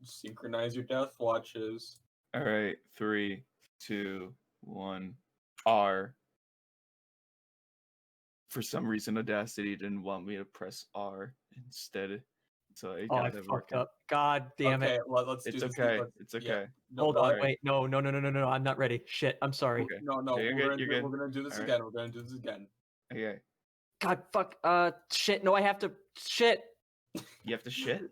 Synchronize your death watches. All right, 3, 2, 1. R. For some reason, Audacity didn't want me to press R instead, so I got it fucked working. up. God damn it. Okay, let's do It's this. okay. It's okay. No, Hold on, right. wait, no, I'm not ready. Shit, I'm sorry. Okay. No, You're good. we're gonna do this All again. We're gonna do this again. Okay. God, fuck, shit, no, I have to, shit. You have to shit?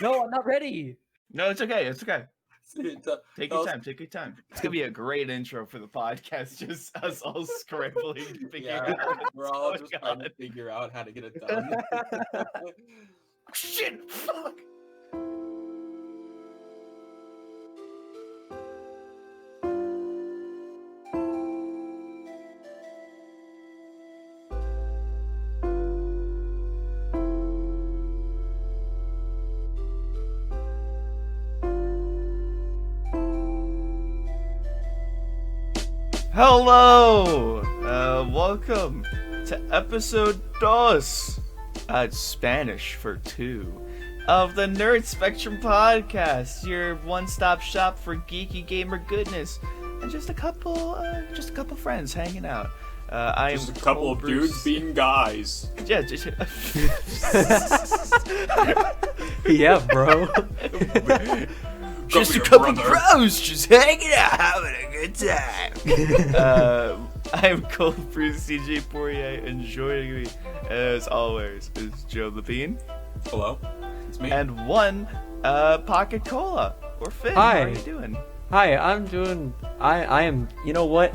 No, I'm not ready. No, it's okay. It's okay. Take your Tell us- time. Take your time. It's gonna be a great intro for the podcast. Just us all scrambling to figure out. We're all just trying to figure out how to get it done. Shit! Fuck! Hello! Welcome to episode 2, Spanish for 2, of the Nerd Spectrum Podcast, your one-stop shop for geeky gamer goodness, and just a couple friends hanging out. I Just am a couple Cole of Bruce. dudes being guys. Yeah, just... Yeah, bro. Just a here, couple brother. bros just hanging out, having a good time. I'm Cole Bruce, CJ Poirier, and joining me, as always, is Joe Lapine. Hello, it's me. And one, PocketCola, or Finn. Hi. How are you doing? Hi, I'm doing, I am, you know what,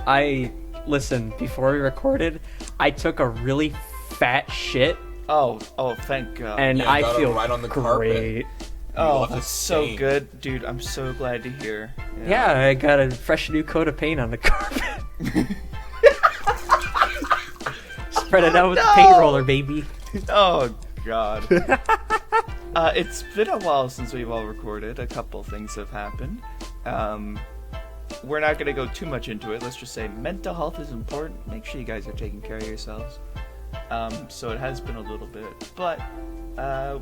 listen, before we recorded, I took a really fat shit, Oh, thank God. and Yeah, I got it feel right on the carpet. great. oh, left a that's so stain. good. Dude, I'm so glad to hear. Yeah, I got a fresh new coat of paint on the carpet. Spread it out with the paint roller, baby. Oh, God. It's been a while since we've all recorded. A couple things have happened. We're not going to go too much into it. Let's just say mental health is important. Make sure you guys are taking care of yourselves. So it has been a little bit. But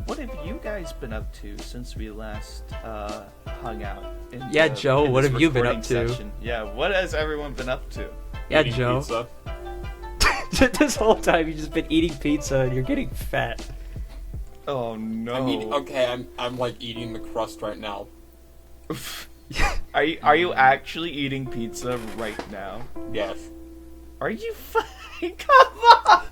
what have you guys been up to since we last hung out? Yeah, Joe, what this have you been recording up to? session? Yeah, what has everyone been up to? Yeah, Eating Joe. pizza. This whole time you've just been eating pizza and you're getting fat. Oh, no. I'm like eating the crust right now. Are you actually eating pizza right now? Yes. Are you fucking... Come on!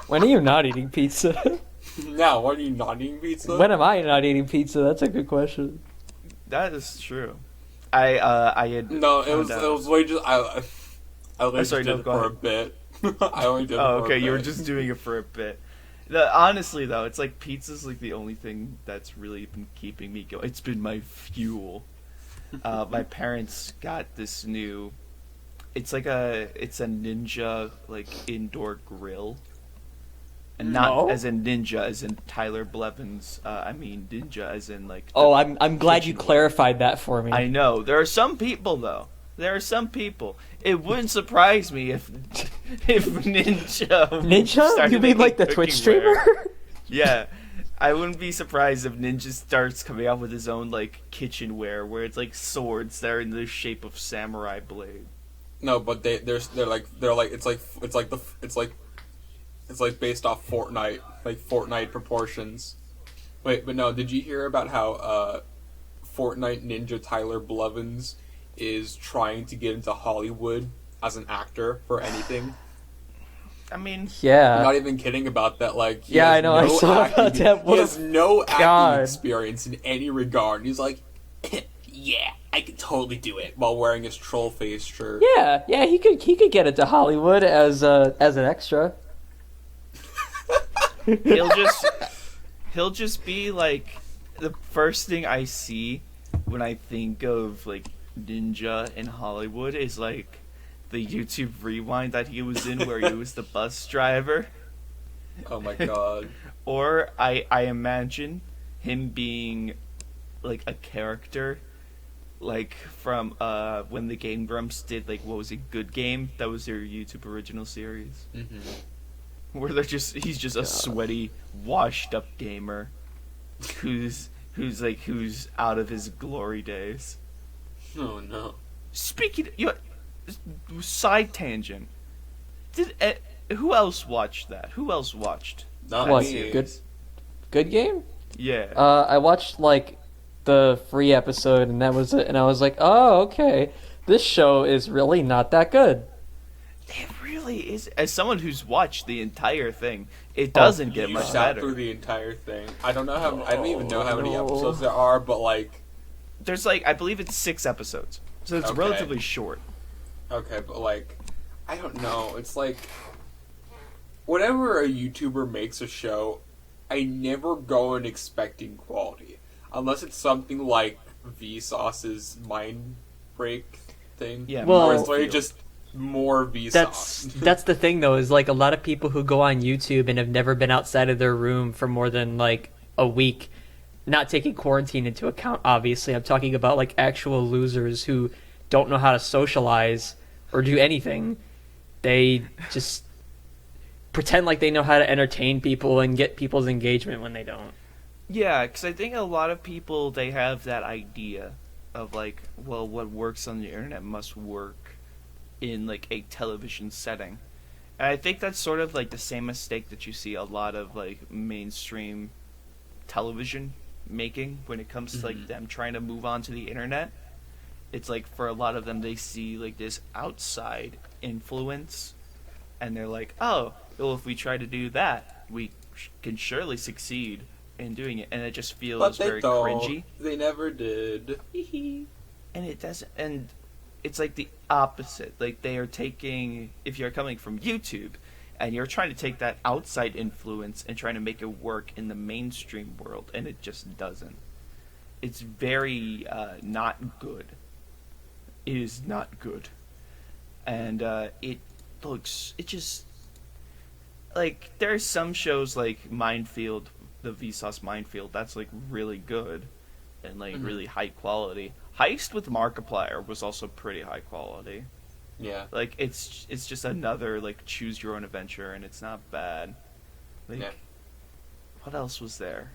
When are you not eating pizza? Now, what are you not eating pizza? When am I not eating pizza? That's a good question. That is true. I had No, it found out- was way just I only sorry, did no, it go for ahead. a bit. I only did it Oh, for okay, a you were bit. just doing it for a bit. Honestly, though, it's like pizza's like the only thing that's really been keeping me going. It's been my fuel. My parents got this new... It's a ninja, like, indoor grill. And not No? as in ninja, as in Tyler Blevins. I mean ninja as in, like... Oh, the I'm glad you kitchenware. clarified that for me. I know. There are some people, though. There are some people. It wouldn't surprise me if Ninja... Ninja? started You mean making like the Twitch cookware. streamer? Yeah. I wouldn't be surprised if Ninja starts coming out with his own, like, kitchenware, where it's, like, swords that are in the shape of samurai blade. No, but they're like it's like based off Fortnite, like Fortnite proportions. Wait, but no, did you hear about how Fortnite ninja Tyler Blevins is trying to get into Hollywood as an actor for anything? I mean... Yeah. I'm not even kidding about that. Like, he Yeah, has I know, I no saw acting- about that. What He a- has no God. acting experience in any regard. He's like, yeah, I could totally do it, while wearing his troll face shirt. Yeah, he could get into Hollywood as an extra. He'll just be like the first thing I see when I think of like ninja in Hollywood is like the YouTube Rewind that he was in where he was the bus driver. Oh my god. Or I imagine him being like a character like from when the Game Grumps did like what was it, Good Game? That was their YouTube original series. Mm-hmm. Where he's just a sweaty, washed up gamer who's who's out of his glory days. Oh no. Speaking, side tangent. Who else watched that? Who else watched? Not What? me. Good game? Yeah. I watched like the free episode, and that was it. And I was like, oh, okay. This show is really not that good. It really is. As someone who's watched the entire thing, it doesn't get You much sat better. through the entire thing. I don't know how. I don't even know how many no. episodes there are, but like, There's like, I believe it's 6 episodes, so it's Okay. relatively short. okay, but like, I don't know. It's like, whenever a YouTuber makes a show, I never go in expecting quality, unless it's something like Vsauce's Mind Break thing. Yeah, Well- where it's literally just more Vsauce. That's the thing though, is like a lot of people who go on YouTube and have never been outside of their room for more than like a week, not taking quarantine into account, obviously. I'm talking about like actual losers who don't know how to socialize or do anything. They just pretend like they know how to entertain people and get people's engagement when they don't. Yeah, because I think a lot of people, they have that idea of like, well, what works on the internet must work in like a television setting. And I think that's sort of like the same mistake that you see a lot of like mainstream television making when it comes to like them trying to move on to the internet. It's like for a lot of them, they see like this outside influence, and they're like, oh, well, if we try to do that, we can surely succeed in doing it, and it just but feels they very don't. cringy. They never did. And it doesn't, and it's like the opposite. Like they are taking, if you're coming from YouTube and you're trying to take that outside influence and trying to make it work in the mainstream world, and it just doesn't. It's very not good. It is not good. And it just, like, there are some shows like Minefield, the Vsauce Minefield, that's like really good and like really high quality. Heist with Markiplier was also pretty high quality. Yeah. Like it's just another like choose your own adventure, and it's not bad. Like Yeah. what else was there?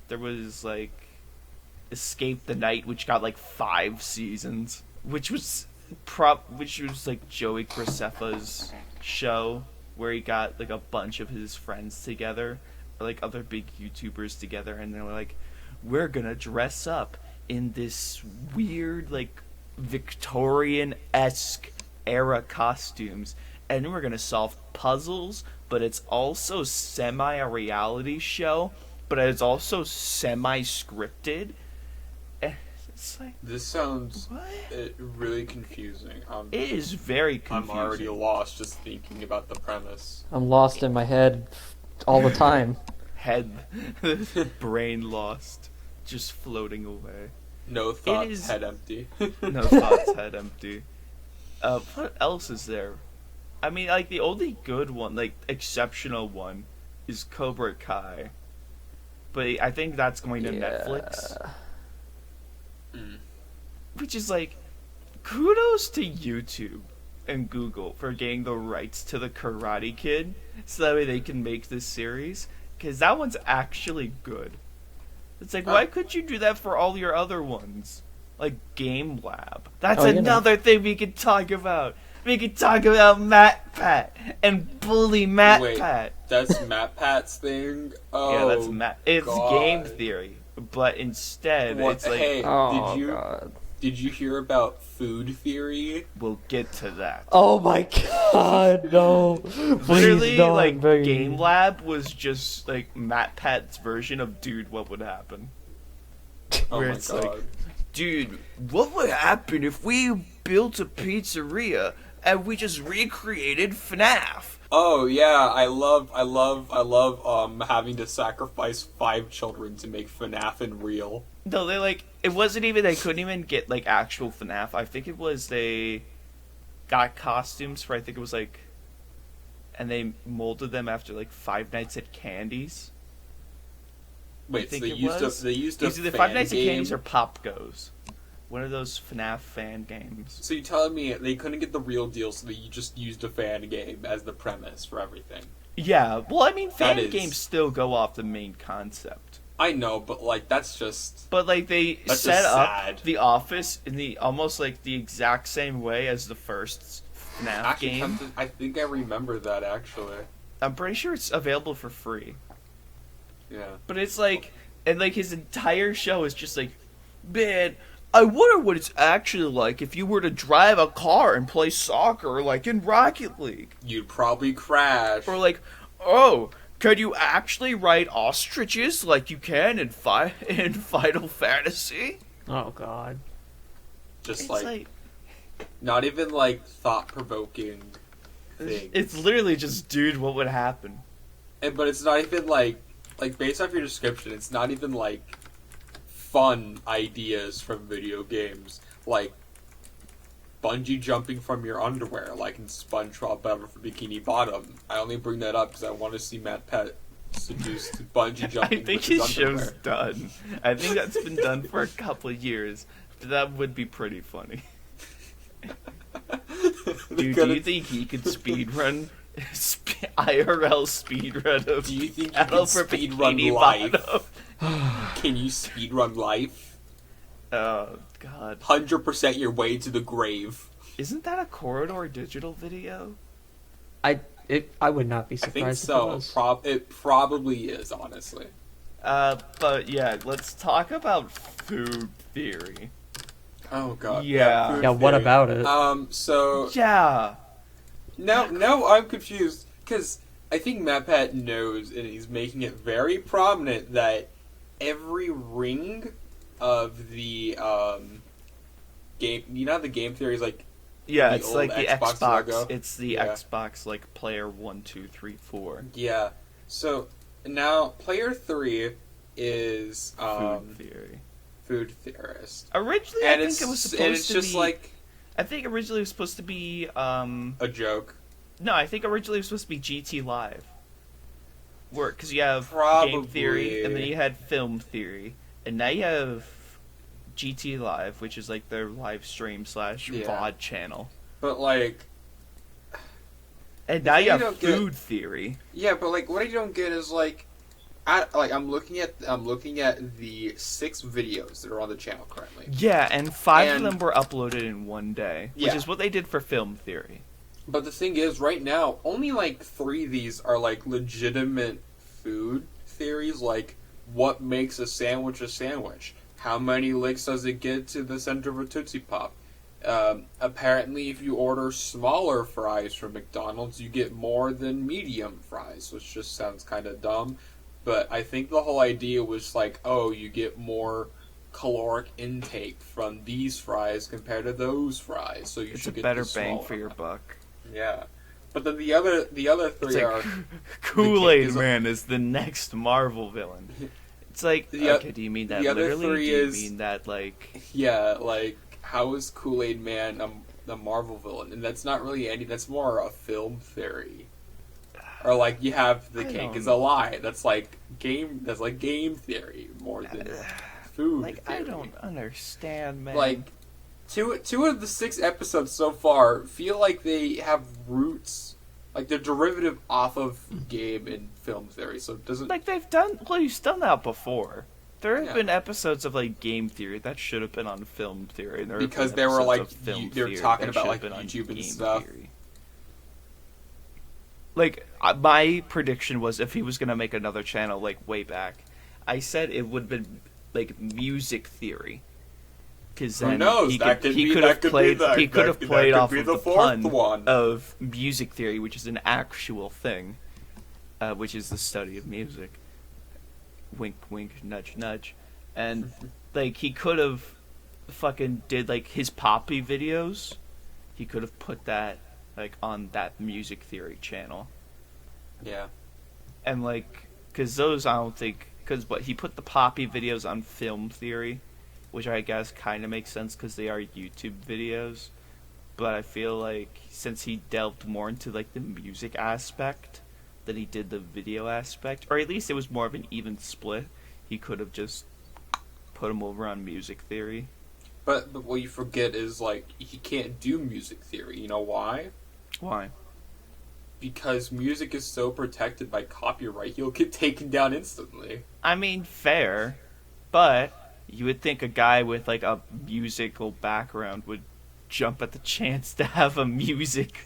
There was like Escape the Night, which got like 5 seasons, which was like Joey Graceffa's show where he got like a bunch of his friends together, or like other big YouTubers together, and they're like, we're gonna dress up in this weird like Victorian-esque era costumes, and we're gonna solve puzzles, but it's also semi a reality show, but it's also semi scripted. It's like, This sounds what? really confusing. It is very confusing. I'm already lost just thinking about the premise. I'm lost in my head all the time. Head, brain lost, just floating away. No thoughts, is- head empty. No thoughts, head empty. What else is there? I mean, like, the only good one, like, exceptional one, is Cobra Kai. But I think that's going to Netflix. Which is, like, kudos to YouTube and Google for getting the rights to the Karate Kid, so that way they can make this series. Because that one's actually good. It's like, why couldn't you do that for all your other ones? Like Game Lab. That's another thing we could talk about. We could talk about MatPat and bully MatPat. Wait, that's MatPat's thing? Oh, yeah, that's It's God. game theory, but instead What? it's like, Hey, Oh, did you God. did you hear about food theory? we'll get to that. Oh my god, no. Please Literally, don't, like, baby. Game Lab was just like MatPat's version of Dude, What Would Happen? Oh Where my it's God. like, dude, what would happen if we built a pizzeria and we just recreated FNAF? Oh yeah, I love having to sacrifice 5 children to make FNAF in real. No, they like, it wasn't even, they couldn't even get like actual FNAF. I think it was they got costumes for, I think it was like, and they molded them after like Five Nights at Candy's. Wait, so think they it used was. a Either the fan Five Nights at game? Candy's or Pop Goes. One of those FNAF fan games. So you're telling me they couldn't get the real deal, so they just used a fan game as the premise for everything? Yeah, well, I mean, fan That is- games still go off the main concept. I know, but like that's just But like they That's set just up sad. the office in the almost like the exact same way as the first FNAF actually. game. I think I remember that actually. I'm pretty sure it's available for free. Yeah. But it's like, and like his entire show is just like, man, I wonder what it's actually like if you were to drive a car and play soccer like in Rocket League. You'd probably crash. Or like, oh, can you actually ride ostriches like you can in in Final Fantasy? Oh God. Just It's like not even like thought provoking things. it's literally just, dude, what would happen? But it's not even like based off your description, it's not even like fun ideas from video games, like bungee jumping from your underwear, like in SpongeBob Battle for Bikini Bottom. I only bring that up because I want to see MatPat seduced to bungee I jumping think with his his show's underwear. done. I think that's been done for a couple of years. But that would be pretty funny. Dude, do you think he could speedrun IRL speedrun of Do you think you Battle can for speedrun Bikini life? Bottom? Can you speedrun life? Oh God! 100% your way to the grave. Isn't that a Corridor Digital video? I would not be I surprised think if it so. was. It probably is, honestly. But yeah, let's talk about food theory. Oh god. Yeah. food Yeah, what theory. about it? So Yeah. now I'm confused because I think MatPat knows, and he's making it very prominent that every ring of the game, you know, how the game theory is like Yeah, the it's old like the Xbox Xbox. logo? It's the Yeah. Xbox like player 1, 2, 3, 4. yeah. So now player 3 is Food theory. food theorist, Originally, and I think it was supposed and it's to just be. like I think originally it was supposed to be. a joke. No, I think originally it was supposed to be GT Live. Because you have Probably. game theory, and then you had film theory, and now you have GT Live, which is like their live stream / Yeah. VOD channel, But like, and now you thing have you don't get- food theory. yeah, but like, what I don't get is like, I'm looking at the 6 videos that are on the channel currently. Yeah, and 5 And- of them were uploaded in one day, which Yeah. is what they did for film theory. But the thing is, right now, only like 3 of these are like legitimate food theories. Like, what makes a sandwich a sandwich? How many licks does it get to the center of a Tootsie Pop? Apparently, if you order smaller fries from McDonald's, you get more than medium fries, which just sounds kind of dumb. But I think the whole idea was like, oh, you get more caloric intake from these fries compared to those fries, so you It's a should get better the bang smaller for your one. buck. Yeah, but then the other 3 It's like are Kool-Aid is- Man is the next Marvel villain. It's like, The o- okay, do you mean that the other literally? 3 Do you is- mean that like? yeah, like how is Kool-Aid Man a Marvel villain? And that's not really that's more a film theory. Or like you have the I cake don't- is a lie. That's like game theory more than food Like, theory. I don't understand, man. Like two of the 6 episodes so far feel like they have roots, like they're derivative off of game and film theory. So it doesn't like they've done. Well, you've done that before. There have Yeah. been episodes of like game theory that should have been on film theory, and there have Because been they were, episodes like, of film they were theory talking that about, should like, have been on YouTube and game stuff. theory. Like my prediction was if he was gonna make another channel, like way back, I said it would have been like music theory. Because Who then knows? he That could, could he be- could that have could be played the- he could that have could- played that could off be of the the 4th pun one. of music theory, which is an actual thing, which is the study of music. Wink, wink, nudge, nudge, and like he could have fucking did like his Poppy videos. He could have put that like on that music theory channel, yeah. and like because those I don't think because what he put the Poppy videos on film theory, which I guess kind of makes sense because they are YouTube videos. But I feel like since he delved more into like the music aspect than he did the video aspect, or at least it was more of an even split, he could have just put him over on music theory. But what you forget is like he can't do music theory. You know why? Why? Because music is so protected by copyright, he'll get taken down instantly. I mean, fair, but you would think a guy with like a musical background would jump at the chance to have a music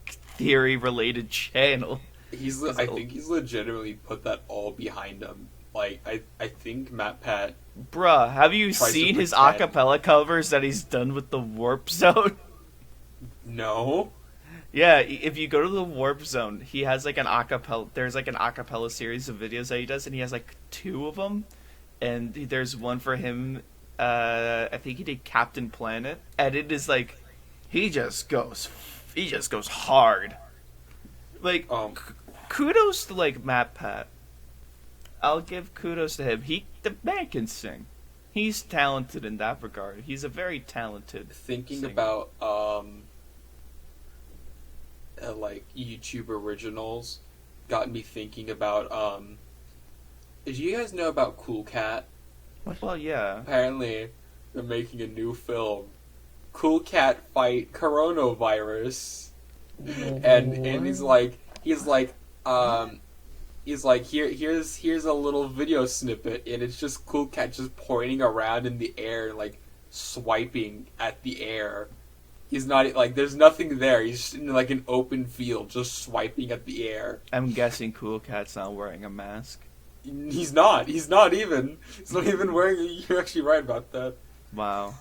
theory related channel. I think he's legitimately put that all behind him. Like, I think MatPat... Bruh, have you tries to seen his pretend- acapella covers that he's done with the Warp Zone? No? Yeah, if you go to the Warp Zone, he has like an acapella. There's like an acapella series of videos that he does, and he has like 2 of them. And there's one for him. I think he did Captain Planet, and it is like he just goes hard. Like kudos to like MatPat. I'll give kudos to him. The man can sing. He's talented in that regard. He's a very talented Thinking singer. about, like, YouTube originals got me thinking about, did you guys know about Cool Cat? Well, yeah. Apparently, they're making a new film. Cool Cat fight coronavirus. And here's a little video snippet, and it's just Cool Cat just pointing around in the air and like swiping at the air. He's not like there's nothing there. He's just in like an open field, just swiping at the air. I'm guessing Cool Cat's not wearing a mask. He's not. He's not even wearing. You're actually right about that. Wow.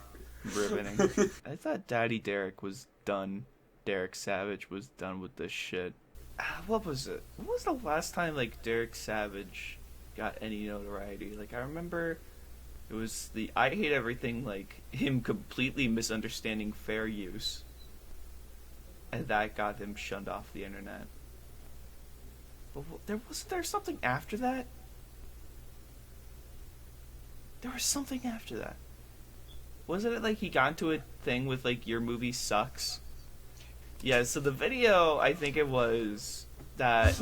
Riveting. I thought Daddy Derek was done. Derek Savage was done with this shit. What was it? When was the last time like Derek Savage got any notoriety? Like I remember it was the I Hate Everything, like him completely misunderstanding fair use. And that got him shunned off the internet. But there something after that? There was something after that. Wasn't it like he got into a thing with like your movie sucks? Yeah, so the video, I think it was that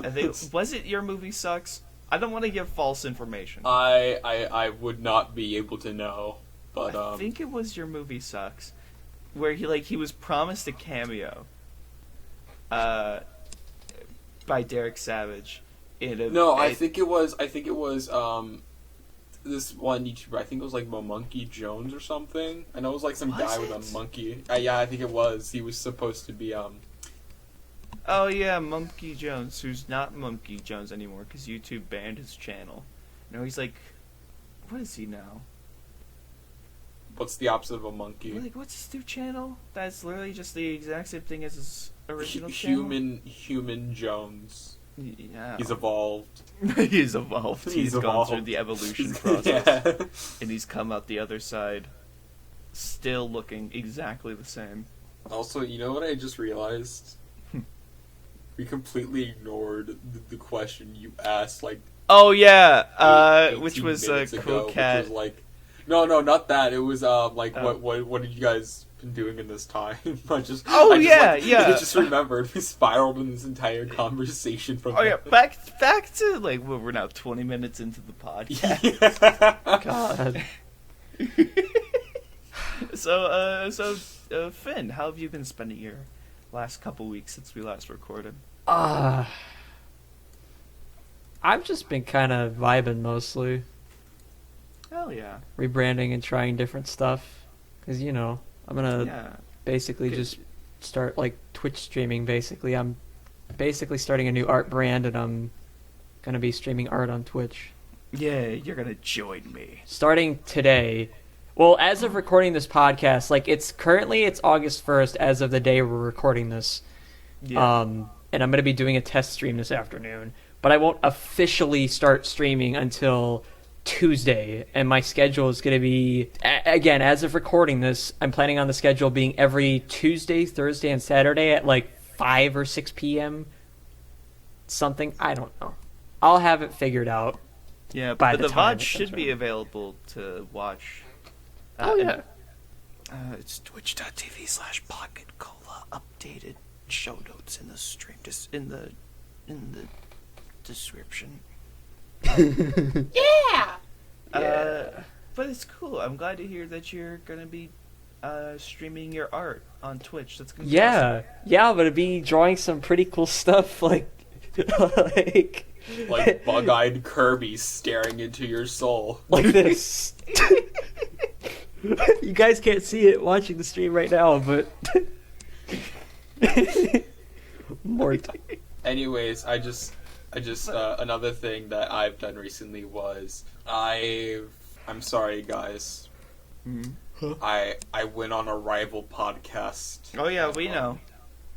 was it your movie sucks? I don't want to give false information. I would not be able to know, but I think it was your movie sucks, where he was promised a cameo, by Derek Savage, I think it was this one YouTuber. I think it was like Monkey Jones or something. I know it was like some guy with a monkey. Yeah, I think it was. He was supposed to be Oh yeah, Monkey Jones, who's not Monkey Jones anymore because YouTube banned his channel. No, he's like, what is he now? What's the opposite of a monkey? Like, what's his new channel? That's literally just the exact same thing as his original channel. Human Jones. Yeah. He's evolved. He's evolved. He's gone evolved. through the evolution process. Yeah. And he's come out the other side still looking exactly the same. Also, you know what I just realized? We completely ignored the question you asked, like... Oh, yeah! 18 which was minutes Cool ago, Cat. Which was like... No, not that. It was, like, Oh. what did you guys been doing in this time? I just yeah. I just remembered. We spiraled in this entire conversation from Oh, yeah, back to, like, well, we're now 20 minutes into the podcast. God. So, Finn, how have you been spending your last couple weeks since we last recorded? I've just been kind of vibing mostly. Hell yeah. Rebranding and trying different stuff. Because, I'm going to Yeah. basically Good. just start, like, Twitch streaming, basically. I'm basically starting a new art brand, and I'm going to be streaming art on Twitch. Yeah, you're gonna join me. Starting today. Well, as of recording this podcast, like, it's August 1st as of the day we're recording this. Yeah. And I'm going to be doing a test stream this afternoon. But I won't officially start streaming until Tuesday. And my schedule is going to be, again, as of recording this, I'm planning on the schedule being every Tuesday, Thursday, and Saturday at like 5 or 6 p.m. Something. I don't know. I'll have it figured out. Yeah, by but the the time VOD it should comes be around. available to watch. Oh, yeah. It's twitch.tv/PocketCola. Updated show notes in the stream, just in the description. Yeah! But it's cool. I'm glad to hear that you're gonna be streaming your art on Twitch. That's gonna be Yeah, yeah, but it'd be drawing some pretty cool stuff, like, like, Like bug-eyed Kirby staring into your soul. like this. You guys can't see it watching the stream right now, but Mort. Anyways, I just another thing that I've done recently was I'm sorry guys. Mm-hmm. I went on a rival podcast. Oh yeah, we know.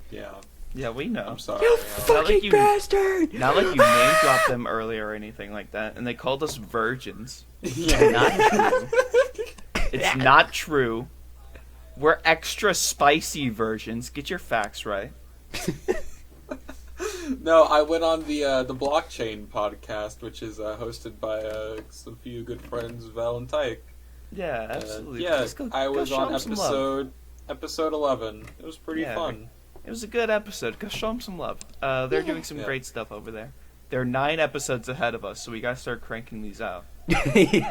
Yeah, Yeah, we know. I'm sorry. You yeah. fucking you- bastard! Not like you name dropped them earlier or anything like that, and they called us virgins. Yeah. Not true. It's not true. We're extra spicy virgins. Get your facts right. No, I went on the blockchain podcast, which is hosted by some few good friends, Val and Tyke. Yeah, absolutely. Yeah, Just go I was show on 'em some love. episode 11. It was pretty Yeah, fun. It was a good episode. Go show them some love. They're doing some Yeah. great stuff over there. They're 9 episodes ahead of us, so we gotta start cranking these out.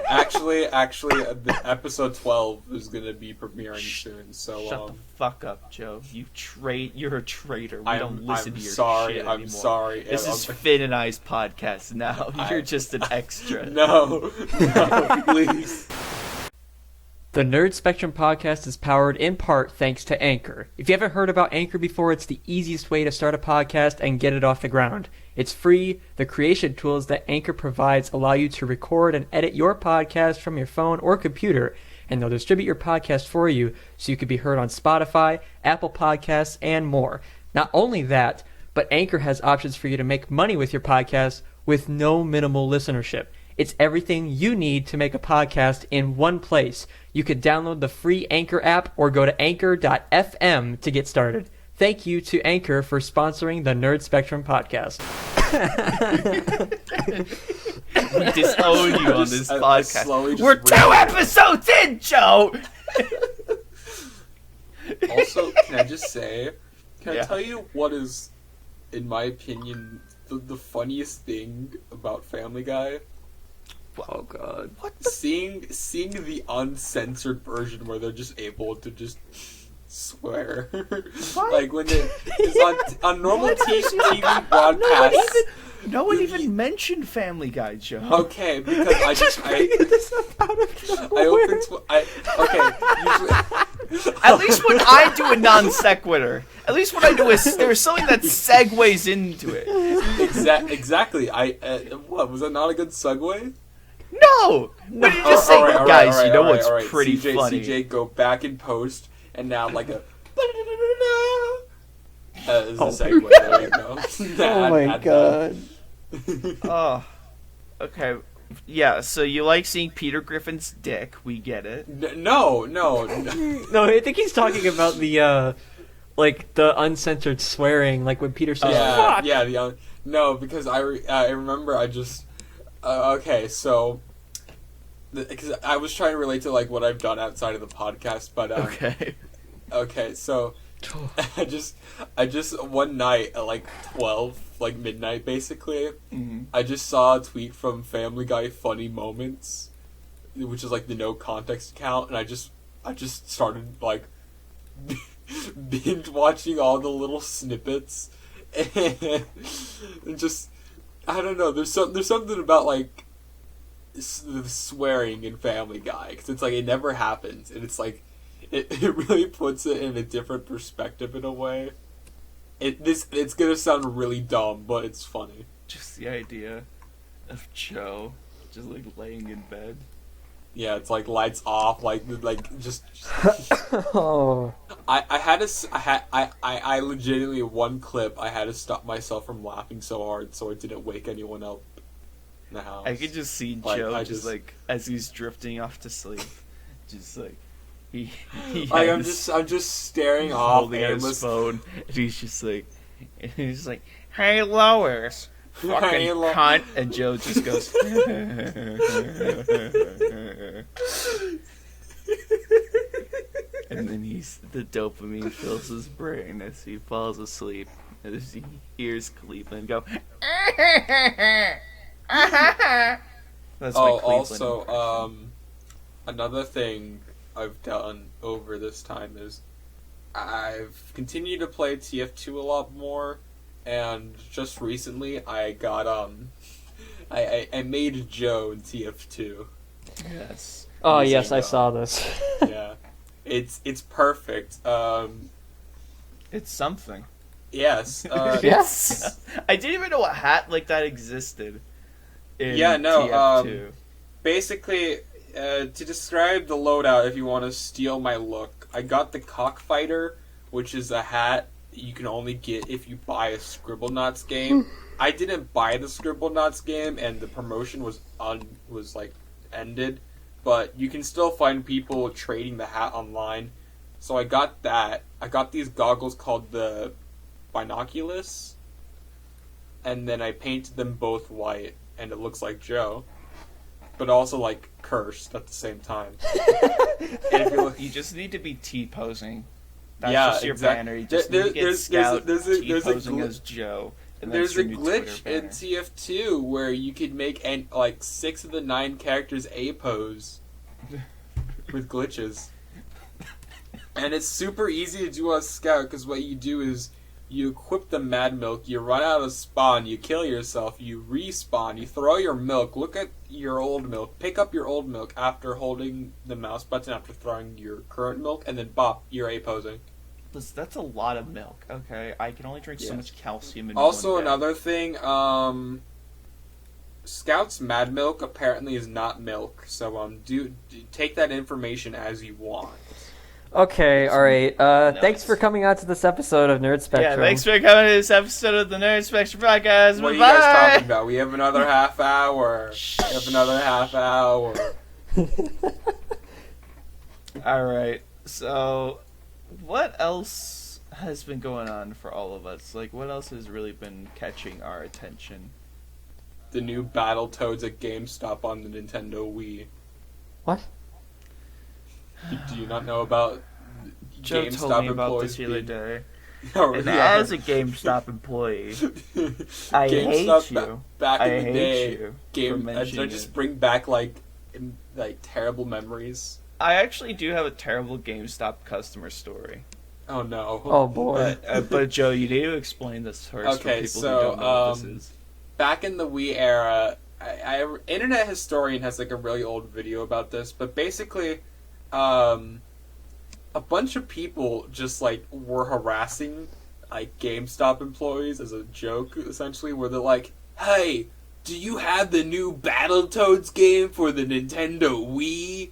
Actually, the episode 12 is gonna be premiering soon. So Shut the fuck up, Joe. You're a traitor. We don't listen I'm to your sorry. shit I'm anymore. sorry. This I'm- is Finn and I's podcast now. You're I- just an extra. No, please. The Nerd Spectrum podcast is powered in part thanks to Anchor. If you haven't heard about Anchor before, it's the easiest way to start a podcast and get it off the ground. It's free. The creation tools that Anchor provides allow you to record and edit your podcast from your phone or computer, and they'll distribute your podcast for you so you can be heard on Spotify, Apple Podcasts, and more. Not only that, but Anchor has options for you to make money with your podcast with no minimal listenership. It's everything you need to make a podcast in one place. You could download the free Anchor app or go to anchor.fm to get started. Thank you to Anchor for sponsoring the Nerd Spectrum podcast. We disown you on this I slowly podcast. just We're 2 episodes in, Joe! Also, can I just say, can Yeah. I tell you what is, in my opinion, the funniest thing about Family Guy? Oh god. What the? Seeing the uncensored version where they're just able to just swear. What? Like when it's on normal What? TV broadcasts. No one even mentioned Family Guy, Joe. Okay, because I just this up out of I opened usually At least when I do a non sequitur, at least when I do there's something that segues into it. exactly. What was that not a good segue? No! What did you just say? All right, Guys, you know all what's right. pretty CJ, funny? CJ, go back in post and now like a. Is the segue. There you go. Oh my god. Oh. Okay. Yeah, so you like seeing Peter Griffin's dick. We get it. No. No, I think he's talking about the like the uncensored swearing, like when Peter says fuck. Yeah. No, because I remember I just. Okay, so. Because I was trying to relate to like what I've done outside of the podcast, but Okay. Okay, so I just one night at like 12, like midnight basically, Mhm. I just saw a tweet from Family Guy Funny Moments, which is like the no context account, and I just started like binge watching all the little snippets, and just I don't know. There's something about like the swearing in Family Guy, because it's like it never happens, and it's like. It really puts it in a different perspective in a way. It's gonna sound really dumb, but it's funny. Just the idea of Joe just like laying in bed. Yeah, it's like lights off, like just. Oh. I legitimately one clip I had to stop myself from laughing so hard so I didn't wake anyone up in the house. I could just see Like, Joe I just like as he's drifting off to sleep, just like he Like, has- I'm just staring off holding out his aimless. phone, and he's like, "Hey Lois, fucking Hey, cunt," and Joe just goes, and then the dopamine fills his brain as he falls asleep, as he hears Cleveland go. That's my Oh, Cleveland also, impression. another thing I've done over this time is I've continued to play TF2 a lot more, and just recently I got I made Joe in TF2. Yes. Oh Using, yes, I saw this. Yeah, it's perfect. It's something. Yes. Yes. I didn't even know a hat like that existed. In Yeah, no, TF2. Basically, to describe the loadout, if you want to steal my look, I got the Cockfighter, which is a hat you can only get if you buy a Scribblenauts game. I didn't buy the Scribblenauts game, and the promotion was ended, but you can still find people trading the hat online. So I got that. I got these goggles called the Binoculus, and then I painted them both white, and it looks like Joe, but also like cursed at the same time. And if you look, You just need to be T-posing. That's Yeah, just your exact- banner. You just There- need to get there's- Scout there's a T-posing gl- as Joe. And there's that's a your new Twitter glitch banner. in TF2 where you could make like 6 of the 9 characters A pose with glitches. And it's super easy to do on Scout, because what you do is you equip the Mad Milk, you run out of spawn, you kill yourself, you respawn, you throw your milk, look at your old milk, pick up your old milk after holding the mouse button after throwing your current milk, and then bop, you're A-posing. Listen, that's a lot of milk. Okay, I can only drink so Yes. much calcium in Also, one day. another thing, Scout's Mad Milk apparently is not milk, so do take that information as you want. Okay, all right. Thanks for coming on to this episode of Nerd Spectrum. Yeah, thanks for coming to this episode of the Nerd Spectrum Podcast. What are you Bye-bye. guys talking about? We have another half hour. We have another half hour. Alright, so what else has been going on for all of us? Like, what else has really been catching our attention? The new Battletoads at GameStop on the Nintendo Wii. What? Do you not know about Joe GameStop told me about employees this the other being- day. Oh, And yeah. as a GameStop employee, I hate GameStop you. Back in I the hate day, you game for I mentioning just it. bring back like terrible memories. I actually do have a terrible GameStop customer story. Oh no. Oh boy. But Joe, you need to explain this first Okay, for people so, who don't know what this is. Back in the Wii era, Internet Historian has like a really old video about this, but basically, a bunch of people just like were harassing like GameStop employees as a joke, essentially, where they're like, "Hey, do you have the new Battletoads game for the Nintendo Wii?"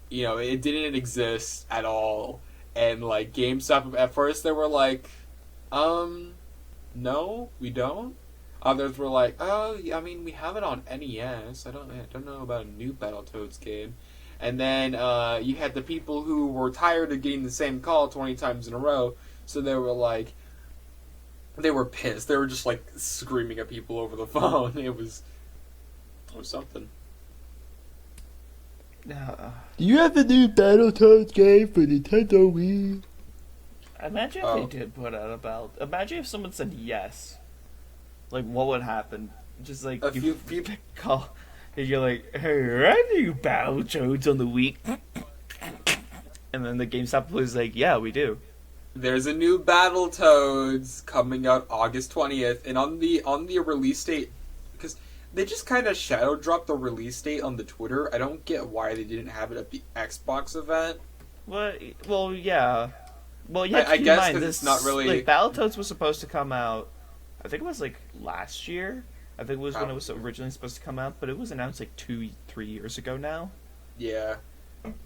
You know, it didn't exist at all, and like GameStop at first they were like, no, we don't." Others were like, "Oh, yeah, I mean, we have it on NES. I don't know about a new Battletoads game." And then you had the people who were tired of getting the same call 20 times in a row, so they were like, they were pissed. They were just like screaming at people over the phone. It was something. Do you have the new Battletoads game for Nintendo Wii? Imagine if they did put out about. Imagine if someone said yes. Like, what would happen? Just like A you few call, and you're like, "Hey, I do Battletoads on the week," and then the GameStop was like, "Yeah, we do." There's a new Battletoads coming out August 20th, and on the release date, because they just kind of shadow dropped the release date on the Twitter. I don't get why they didn't have it at the Xbox event. Well, yeah. Well, yeah. I Keep guess in mind, 'cause this it's not really- like Battletoads was supposed to come out. I think it was like last year. I think it was when it was originally supposed to come out, but it was announced like 2-3 years ago now. Yeah,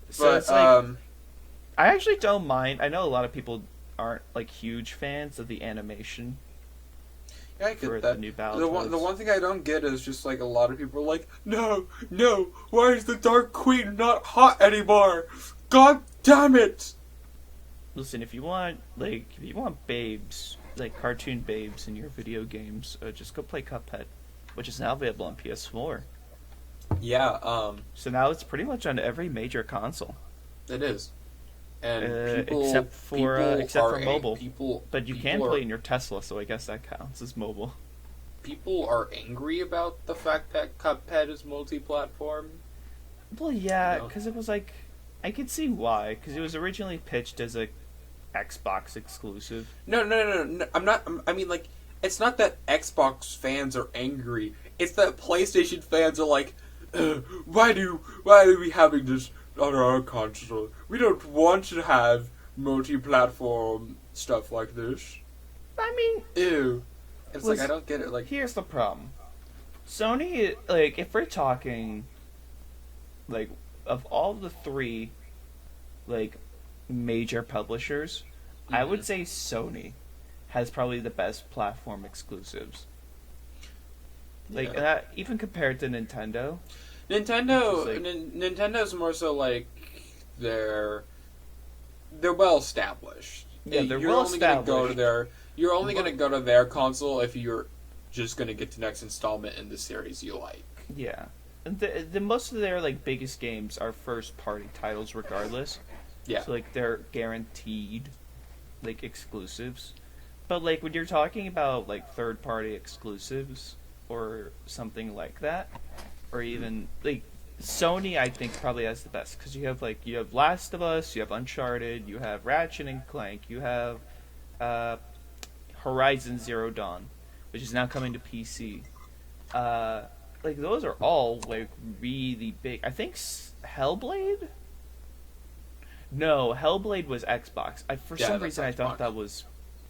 So but it's like, I actually don't mind. I know a lot of people aren't like huge fans of the animation yeah, I for get the that. new The Battletoads. one thing I don't get is just like a lot of people are like, no, why is the Dark Queen not hot anymore? God damn it! Listen, if you want babes, like cartoon babes in your video games, just go play Cuphead, which is now available on PS4. Yeah, So now it's pretty much on every major console, it is. And people, except for mobile. People, but you people can are, play in your Tesla, so I guess that counts as mobile. People are angry about the fact that Cuphead is multi-platform. Well, yeah, No. because it was like I can see why, because it was originally pitched as a Xbox exclusive. No. I'm not. I mean, like, it's not that Xbox fans are angry. It's that PlayStation fans are like, why are we having this on our console? We don't want to have multi-platform stuff like this. I mean, Ew. It's like, I don't get it. Like, here's the problem. Sony, like, if we're talking, like, of all the three, like, major publishers, I would say Sony has probably the best platform exclusives. Like, even compared to Nintendo. Nintendo's more so like they're well established. Yeah, they're you're well only gonna established. go to their You're only gonna go to their console if you're just gonna get the next installment in the series you like. Yeah, and the most of their like biggest games are first party titles, regardless. Yeah. So like they're guaranteed, like exclusives. But like when you're talking about like third party exclusives or something like that, or even like Sony, I think probably has the best because you have Last of Us, you have Uncharted, you have Ratchet and Clank, you have Horizon Zero Dawn, which is now coming to PC. Like those are all like really big. I think Hellblade. No, Hellblade was Xbox. For some reason, Xbox. I thought that was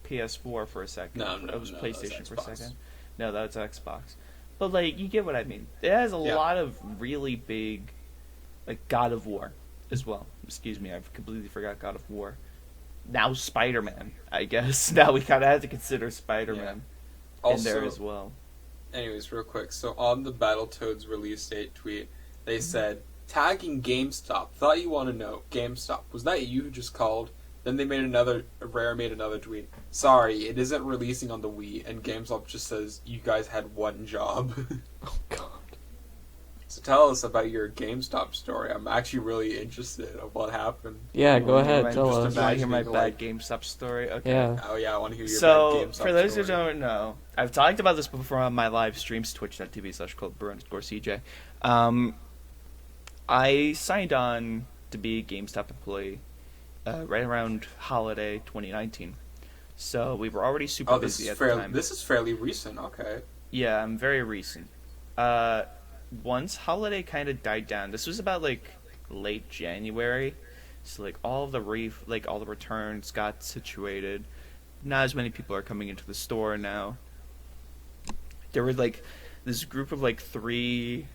PS4 for a second. No, it was PlayStation that's for a Xbox. second. No, that's Xbox. But like, you get what I mean. It has a lot of really big, like God of War, as well. Excuse me, I've completely forgot God of War. Now Spider-Man, I guess. Now we kind of have to consider Spider-Man in there as well. Anyways, real quick. So on the Battletoads release date tweet, they said, tagging GameStop. Thought you want to know. GameStop. Was that you who just called? Then Rare made another tweet. Sorry, it isn't releasing on the Wii, and GameStop just says, you guys had one job. Oh, God. So tell us about your GameStop story. I'm actually really interested of what happened. Yeah, go ahead, tell just us. about to hear my Imagining, bad like- GameStop story? Okay. Yeah. Oh yeah, I want to hear your So, bad GameStop for those who story. don't know, I've talked about this before on my live streams, twitch.tv/CJ. I signed on to be a GameStop employee right around holiday 2019. So we were already super busy at the time. This is fairly recent. Okay. Yeah, I'm very recent. Once holiday kind of died down, this was about like late January. So like all the returns got situated. Not as many people are coming into the store now. There were like this group of like three,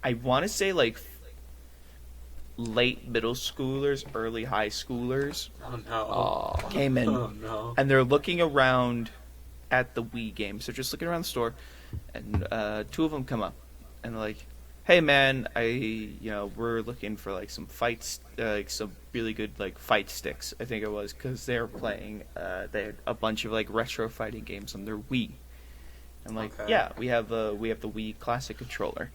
I want to say like late middle schoolers, early high schoolers Oh no. Aw. came in. Oh no. And they're looking around at the Wii games. They're just looking around the store, and two of them come up, and they're like, "Hey, man, we're looking for like some fights, like some really good like fight sticks." I think it was because they were playing. They had a bunch of like retro fighting games on their Wii. I'm like, Okay. "Yeah, we have the Wii Classic controller.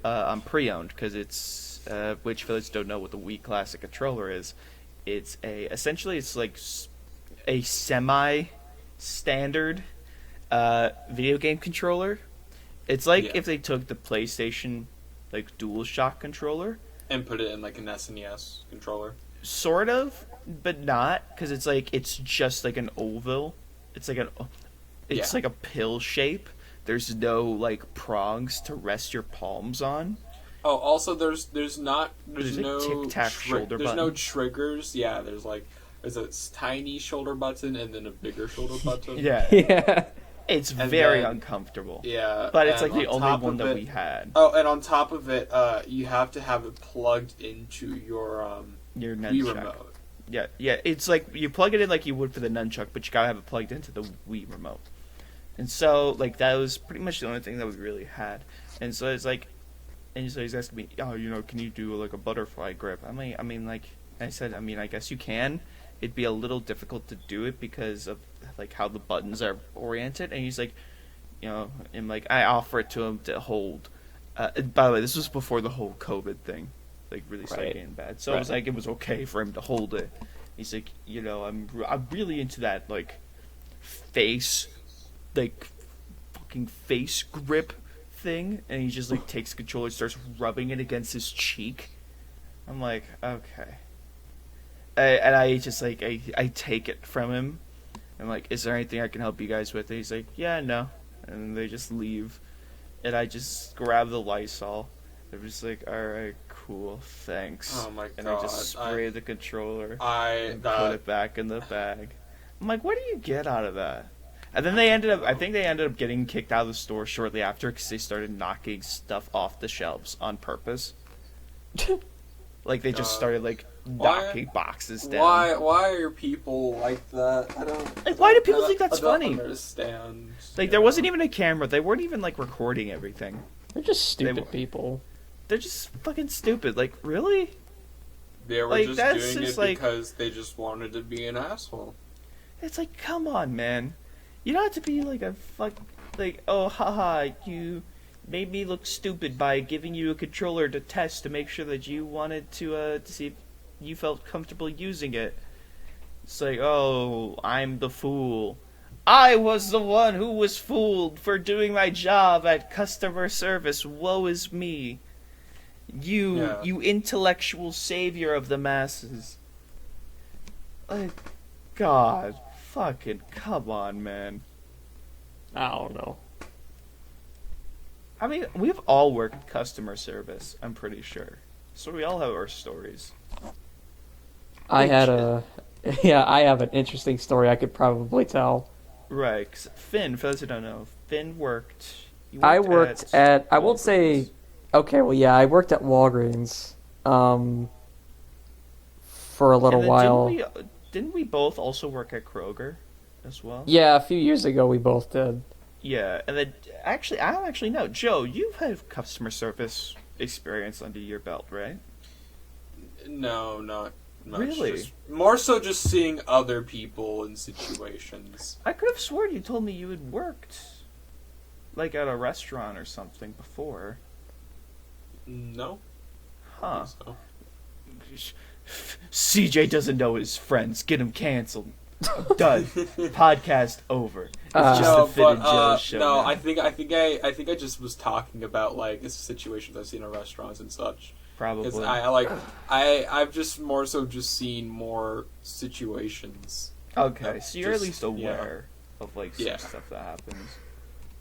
I'm pre-owned because it's which for those who don't know what the Wii Classic controller is. It's essentially like a semi-standard video game controller. It's like if they took the PlayStation like DualShock controller And put it in like an SNES controller. sort of, but not, because it's just like an oval. It's like like a pill shape. There's no like prongs to rest your palms on. Oh, also there's no tic-tac shoulder there's no button. triggers. Yeah, there's a tiny shoulder button and then a bigger shoulder button. Yeah, Yeah. it's And very then- uncomfortable. Yeah, But it's and like the on only top one of that it- we had. Oh, and on top of it, you have to have it plugged into your Your Wii nunchuck. remote. Yeah. It's like you plug it in like you would for the nunchuck, but you gotta have it plugged into the Wii remote. And so, like, that was pretty much the only thing that we really had. And so it's like, and so he's asking me, oh, can you do like a butterfly grip? I mean, I said, I guess you can. It'd be a little difficult to do it because of like how the buttons are oriented. And he's like, and like I offer it to him to hold. And by the way, this was before the whole COVID thing, like really started Right. getting bad. So it was like it was okay for him to hold it. He's like, I'm really into that like face, like fucking face grip thing, and he just like takes the controller, starts rubbing it against his cheek. I'm like, okay. And I just like I take it from him. I'm like, is there anything I can help you guys with? And he's like, yeah, no. And they just leave. And I just grab the Lysol. I'm just like, alright, cool, thanks. Oh my god. And I just spray the controller and that put it back in the bag. I'm like, what do you get out of that? And then I think they ended up getting kicked out of the store shortly after because they started knocking stuff off the shelves on purpose. Like, they just started, like, knocking boxes down. Why are people like that? Like, why do people think that's funny? I don't understand. Like, there wasn't even a camera. They weren't even, like, recording everything. They're just stupid people. They're just fucking stupid. Like, really? They were Like, just that's doing just, it like- because they just wanted to be an asshole. It's like, come on, man. You don't have to be like a like, oh, haha, you made me look stupid by giving you a controller to test to make sure that you wanted to see if you felt comfortable using it. It's like, oh, I'm the fool. I was the one who was fooled for doing my job at customer service. Woe is me. You intellectual savior of the masses. Like, God. Fucking come on, man. I don't know. I mean, we've all worked customer service, I'm pretty sure. So we all have our stories. I have an interesting story I could probably tell. Right, 'cause Finn, for those who don't know, Finn worked... I worked at I won't say... Okay, well, yeah, I worked at Walgreens for a little while. Didn't we both also work at Kroger as well? Yeah, a few years ago we both did. Yeah, and then actually, I don't actually know. Joe, you've had customer service experience under your belt, right? No, not much. Really? Just, more so just seeing other people in situations. I could have sworn you told me you had worked, like, at a restaurant or something before. No. Huh. So. CJ doesn't know his friends. Get him canceled. I'm done. Podcast over. It's just No, the Finn and Joe show. no. now. I think I just was talking about like situations I've seen in restaurants and such. Probably. Because I've just more so just seen more situations. Okay, so you're at just- least aware of like some Yeah. stuff that happens.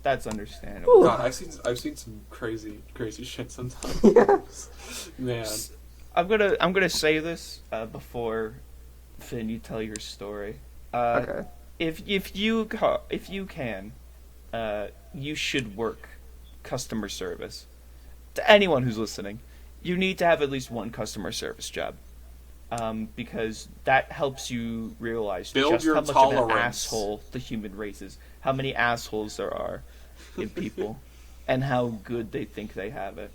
That's understandable. God, I've seen some crazy shit sometimes. Man. I'm gonna say this before Finn, you tell your story. Okay. If you can, you should work customer service. To anyone who's listening, you need to have at least one customer service job, because that helps you realize Build just your how much of tolerance. an asshole the human race is, how many assholes there are in people, and how good they think they have it.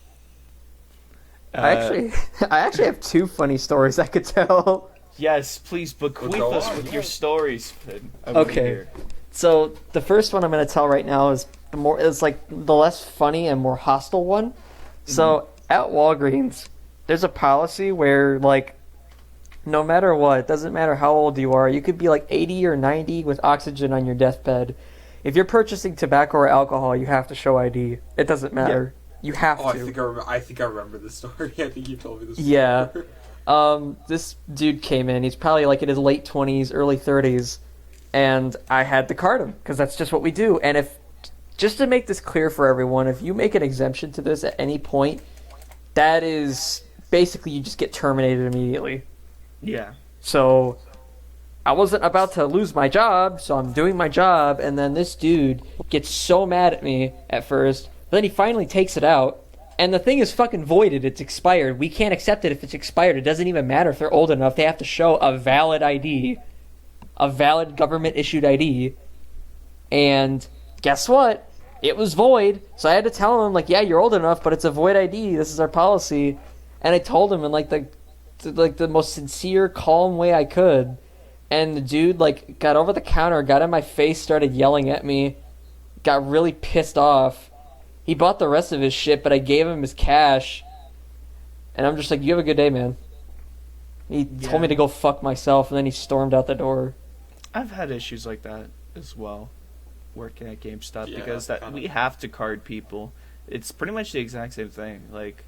I actually have two funny stories I could tell. Yes, please bequeath Go us on, with yeah. your stories, Finn. I wanna Okay. hear. So the first one I'm going to tell right now is the less funny and more hostile one. So at Walgreens, there's a policy where like no matter what, it doesn't matter how old you are, you could be like 80 or 90 with oxygen on your deathbed. If you're purchasing tobacco or alcohol, you have to show ID. It doesn't matter. You have Oh, to. I think I remember this story. I think you told me this. Yeah. Before. This dude came in. He's probably like in his late 20s, early 30s, and I had to card him because that's just what we do. And just to make this clear for everyone, if you make an exemption to this at any point, that is basically you just get terminated immediately. Yeah. So I wasn't about to lose my job, so I'm doing my job, and then this dude gets so mad at me at first, but then he finally takes it out. And the thing is fucking voided. It's expired. We can't accept it if it's expired. It doesn't even matter if they're old enough. They have to show a valid ID. A valid government-issued ID. And guess what? It was void. So I had to tell him, like, yeah, you're old enough, but it's a void ID. This is our policy. And I told him in, like, the most sincere, calm way I could. And the dude, like, got over the counter, got in my face, started yelling at me. Got really pissed off. He bought the rest of his shit, but I gave him his cash. And I'm just like, you have a good day, man. He told me to go fuck myself, and then he stormed out the door. I've had issues like that as well, working at GameStop, Yeah, because kinda. we have to card people. It's pretty much the exact same thing. Like,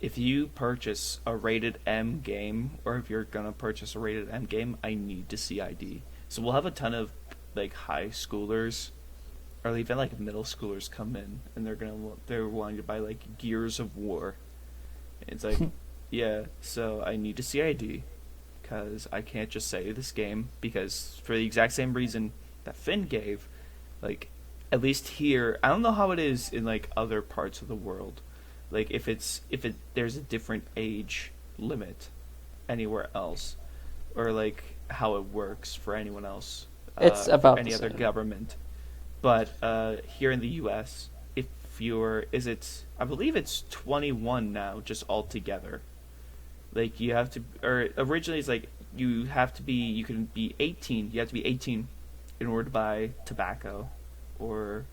if you purchase a rated M game, or if you're gonna purchase a rated M game, I need to see ID. So we'll have a ton of like high schoolers, or even like middle schoolers come in, and they're wanting to buy like Gears of War. It's like, yeah, so I need to see ID, because I can't just say this game, because for the exact same reason that Finn gave, like, at least here, I don't know how it is in like other parts of the world, like if there's a different age limit anywhere else, or like how it works for anyone else. It's about any the other same. government, but here in the U.S., if I believe it's 21 now, just altogether. Like you have to, or originally it's like you can be 18. You have to be 18 in order to buy tobacco or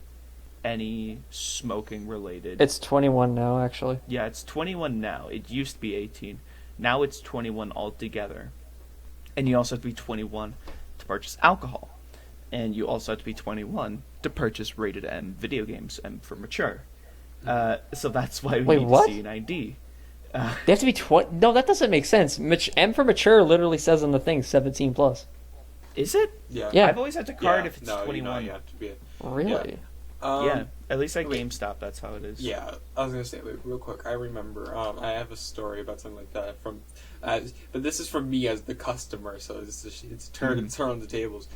any smoking related. It's 21 now, actually. Yeah, it's 21 now. It used to be 18. Now it's 21 altogether. And you also have to be 21 to purchase alcohol. And you also have to be 21 to purchase rated M video games, M for mature. So that's why we Wait, need what? to see an ID. They have to be 20. No, that doesn't make sense. M for mature literally says on the thing 17 plus. Is it? Yeah. Yeah. I've always had to card Yeah, if it's no, 21. You have to be it. Really? Yeah, at least at wait. GameStop, that's how it is. Yeah, I was gonna say, wait, real quick. I remember. I have a story about something like that from, but this is from me as the customer, so it's turn on the tables.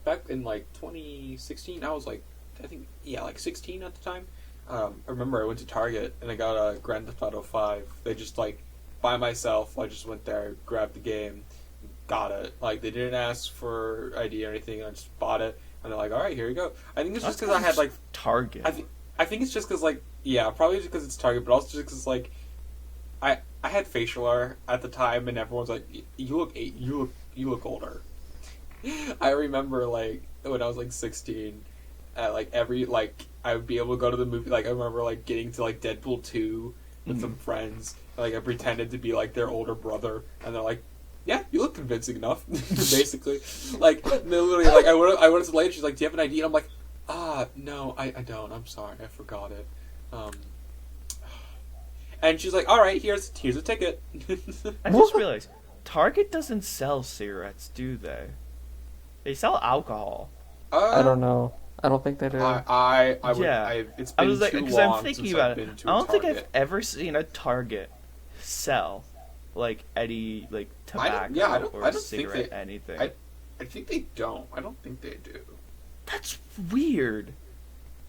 Back in like 2016, I was like, I think, yeah, like 16 at the time. I remember I went to Target and I got a Grand Theft Auto 5. They just like by myself. I just went there, grabbed the game, got it. Like they didn't ask for ID or anything. I just bought it. And they're like, all right, here you go. I think it's just because I had, like... Target. I think it's just because, like... Yeah, probably just because it's Target, but also just because, like... I had facial hair at the time, and everyone's like, you look older. I remember, like, when I was, like, 16, like, I would be able to go to the movie... Like, I remember, like, getting to, like, Deadpool 2 with some friends. Like, I pretended to be, like, their older brother, and they're like, yeah, you look convincing enough, basically. Like, literally, like, I went to the lady, she's like, do you have an ID? And I'm like, no, I don't, I'm sorry, I forgot it. And she's like, alright, here's a ticket. I just realized, Target doesn't sell cigarettes, do they? They sell alcohol. I don't know. I don't think they do. It's been too because long I'm thinking since about I've it. been to I don't think I've Target. ever seen a Target sell like any like tobacco I don't or think cigarette they- anything. I think they don't. I don't think they do. That's weird.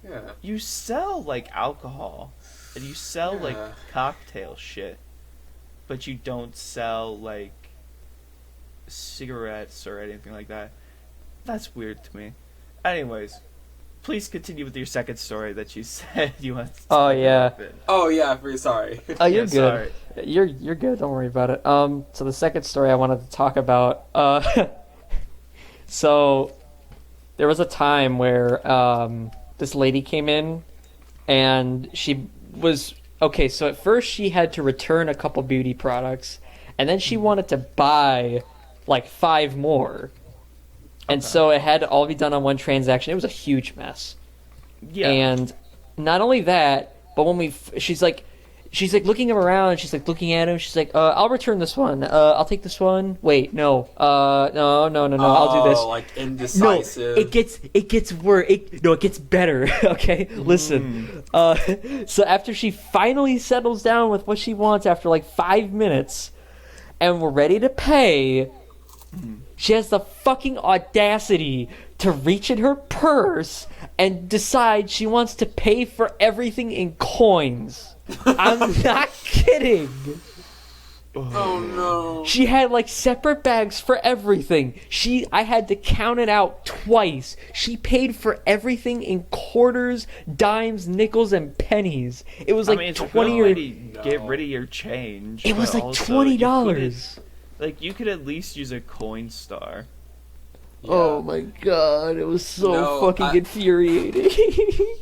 Yeah. You sell like alcohol and you sell like Yeah. cocktail shit, but you don't sell like cigarettes or anything like that. That's weird to me. Anyways, please continue with your second story that you said you wanted to Oh, talk yeah. about. Oh, yeah, sorry. Oh, you're Yeah, good. sorry. You're good. Don't worry about it. So the second story I wanted to talk about. So there was a time where this lady came in, and she was okay. So at first she had to return a couple beauty products, and then she wanted to buy like 5 more, and so it had to all be done on one transaction. It was a huge mess. Yeah. And not only that, but when she's like looking him around. She's like looking at him. She's like, "I'll return this one. I'll take this one. Wait, no. No. I'll do this." Like No, indecisive. it gets worse. It gets better. Okay, listen. So after she finally settles down with what she wants after like 5 minutes, and we're ready to pay, she has the fucking audacity to reach in her purse and decide she wants to pay for everything in coins. I'm not kidding. Oh no. She had like separate bags for everything. I had to count it out twice. She paid for everything in quarters, dimes, nickels, and pennies. It was like it's 20 or or get rid of your change. it was but like also $20. You could at least use a coin star. Oh my god, it was so No, fucking infuriating.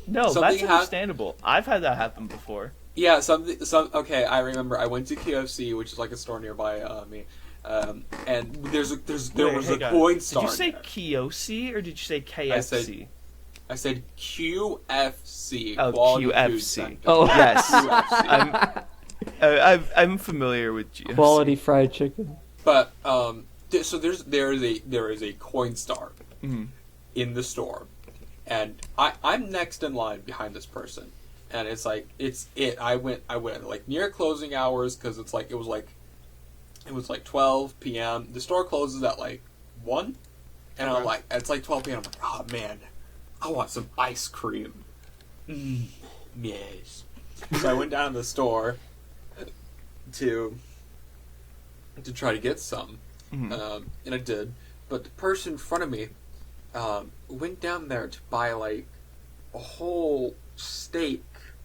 No, Something that's understandable. I've had that happen before. Yeah, okay, I remember I went to KFC, which is like a store nearby me, and there was a coin star. Did you say there. Kiyosi or did you say KFC? I said QFC. Oh, Quality Food QFC. Center. Oh. Yes. QFC. I'm familiar with GFC. Quality fried chicken. But so there is a Coinstar in the store, and I'm next in line behind this person, and it's like I went like near closing hours because it was like 12 p.m. The store closes at like 1, and I'm like it's like 12 p.m. I'm like, oh man, I want some ice cream. Yes. So I went down to the store to try to get some, and I did. But the person in front of me went down there to buy like a whole steak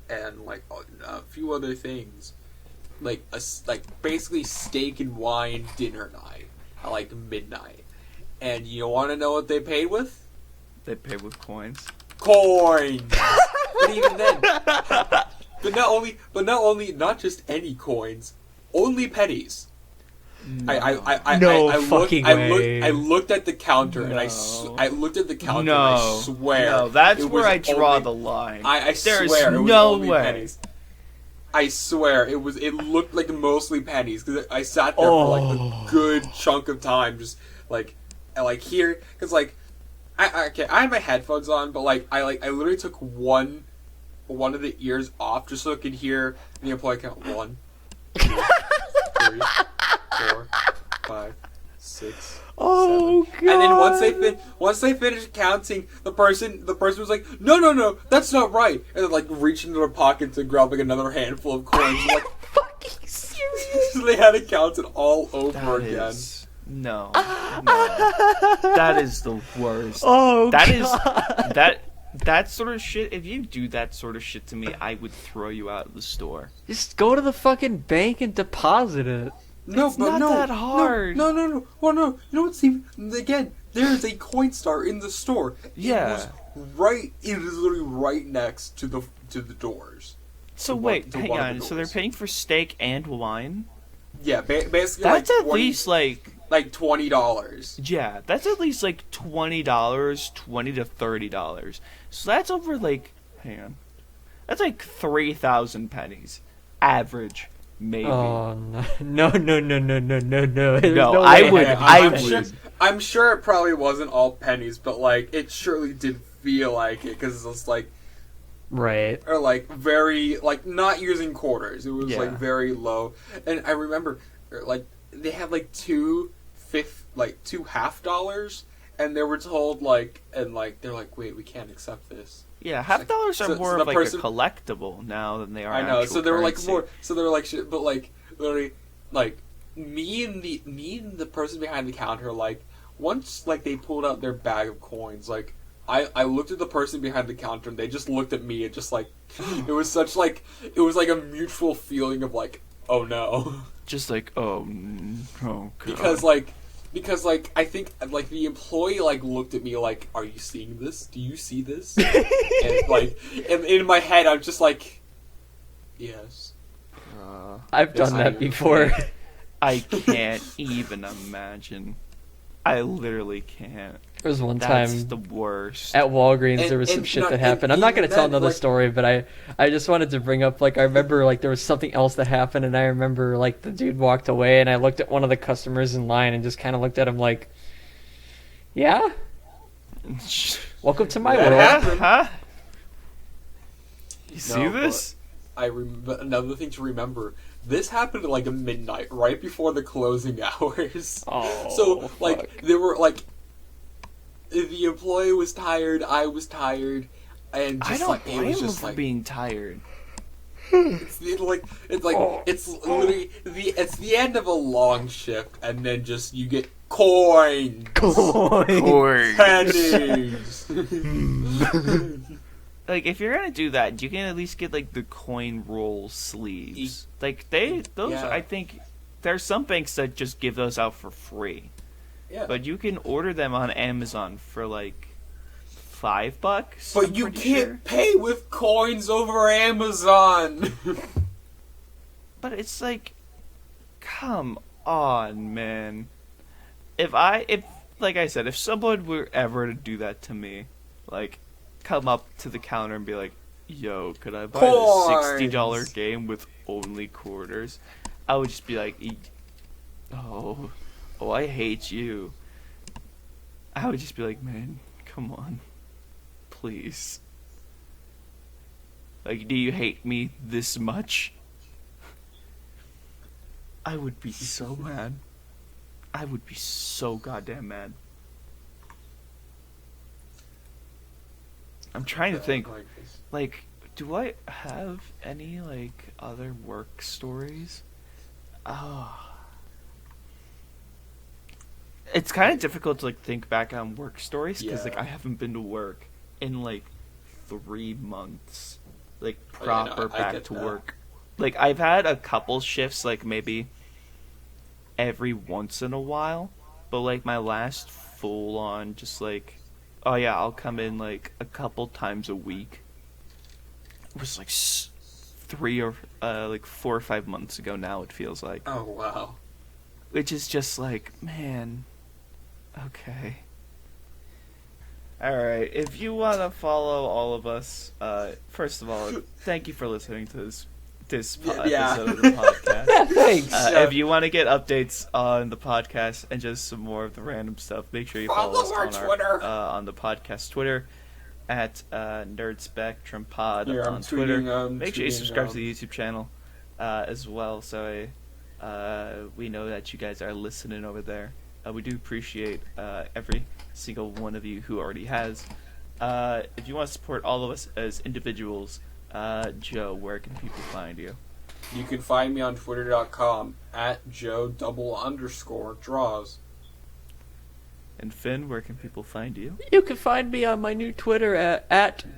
and like a few other things, like basically steak and wine dinner night at like midnight. And you want to know what they paid with? They paid with coins. Coins. But even then, not just any coins, only pennies. I looked at the counter and I looked at the counter and I swear. No, that's where I draw the line. I There's swear it was no only way. pennies. I swear it looked like mostly pennies because I sat there for like a good chunk of time just like here because like I had my headphones on but like I literally took one of the ears off just so I could hear the employee count 1, 2, 3, 4, 5, 6. Oh 7. god! And then once they finished counting, the person was like, no, that's not right, and then like reached into their pocket to grab like another handful of coins. Like, fucking serious. So they had to count it all over again. No. That is the worst. Oh that god. is that sort of shit. If you do that sort of shit to me, I would throw you out of the store. Just go to the fucking bank and deposit it. No, It's but not that hard. No. Well, no. You know what's even again? There is a Coinstar in the store. Yeah. It is literally right next to the doors. So To wait, one- hang to one of on. the So they're doors. paying for steak and wine? Yeah, basically That's like at least like $20. yeah, that's at least like $20, $20 to $30. So that's over like hang on. That's like 3,000 pennies. Average. Maybe. Oh no! There's No, way I it would- had to be I pennies. would. I'm sure it probably wasn't all pennies, but like it surely did feel like it because it's like Right. or like very like not using quarters. It was Yeah. like very low, and I remember like they had like two $half, and they were told like and like they're like wait we can't accept this. Yeah, half dollars are so more the of like person- a collectible now than they are. I know. actual So they were like currency. more. So they were like shit. But like literally, like me and the person behind the counter. Like once like they pulled out their bag of coins. Like I looked at the person behind the counter and they just looked at me and just like it was such like it was like a mutual feeling of like oh no Just like oh god. because like I think like the employee like looked at me like are you seeing this? Do you see this? And like and in my head I'm just like yes. I've Yes, done I that do. before. I can't even imagine. I literally can't. There was one That's time the worst. at Walgreens And- there was some and shit not- that happened. I'm not even gonna tell then, another like- story, but I just wanted to bring up like I remember like there was something else that happened, and I remember like the dude walked away, and I looked at one of the customers in line and just kind of looked at him like, yeah, welcome to my That world. happened. Huh? You see No, this? Another thing to remember. This happened at like a midnight, right before the closing hours. Oh, So like fuck. they were like, the employee was tired, I was tired, and just I don't like it blame was him just for like being tired. it's like Oh. it's literally it's the end of a long shift, and then just you get coins, pennies. Like if you're gonna do that, you can at least get like the coin roll sleeves. Like those Yeah. I think there's some banks that just give those out for free. Yeah. But you can order them on Amazon for like $5. But I'm you pretty can't sure. pay with coins over Amazon. But it's like, come on, man. If like I said, if someone were ever to do that to me, like, come up to the counter and be like, "Yo, could I buy a $60 Coins. game with only quarters, I would just be like, oh, I hate you. I would just be like, man, come on, please. Like, do you hate me this much? I would be so mad. I would be so goddamn mad. I'm trying to think, like, do I have any, like, other work stories? Oh. It's kind of difficult to, like, think back on work stories, because, like, I haven't been to work in, like, 3 months. Like, proper back to work. Like, I've had a couple shifts, like, maybe every once in a while, but, like, my last full-on, just, like, oh yeah, I'll come in, like, a couple times a week. It was, like, 4 or 5 months ago now, it feels like. Oh, wow. Which is just like, man, okay. Alright, if you want to follow all of us, first of all, thank you for listening to this episode of the podcast. Yeah, thanks. If you want to get updates on the podcast and just some more of the random stuff, make sure you follow us on Twitter. On the podcast Twitter at NerdSpectrumPod on tweeting, Twitter. Make sure you subscribe to the YouTube channel as well, so we know that you guys are listening over there. We do appreciate every single one of you who already has. If you want to support all of us as individuals, Joe, where can people find you? You can find me on Twitter.com at Joe_draws. And Finn, where can people find you? You can find me on my new Twitter at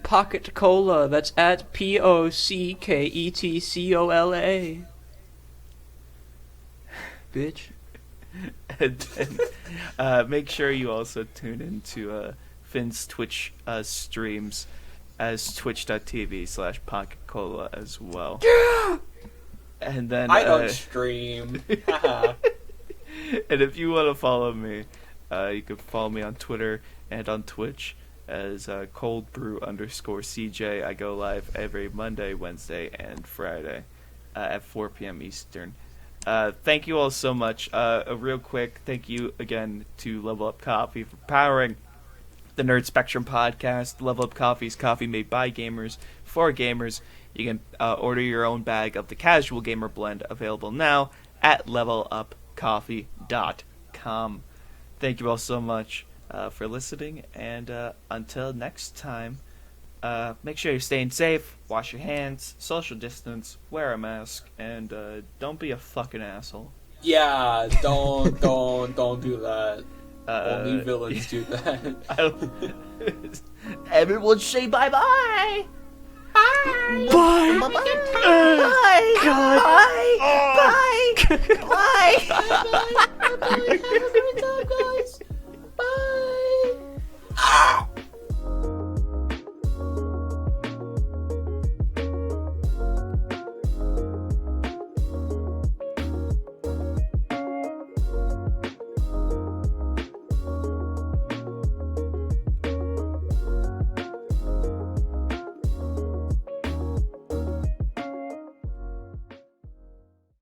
PocketCola. That's at PocketCola. Bitch. And then, make sure you also tune into Finn's Twitch streams as twitch.tv/PocketCola as well. Yeah! And then I don't stream. And if you want to follow me, you can follow me on Twitter and on Twitch as coldbrew_CJ. I go live every Monday, Wednesday, and Friday at 4 p.m. Eastern. Thank you all so much. A real quick thank you again to Level Up Coffee for powering the Nerd Spectrum podcast. Level Up Coffee is coffee made by gamers for gamers. You can order your own bag of the Casual Gamer Blend, available now at levelupcoffee.com. Thank you all so much for listening, and until next time, make sure you're staying safe, wash your hands, social distance, wear a mask, and don't be a fucking asshole. Yeah, don't do that. Only villains do that. Everyone say bye-bye! Bye! Bye! Bye! Bye! God! Bye! Bye! Bye!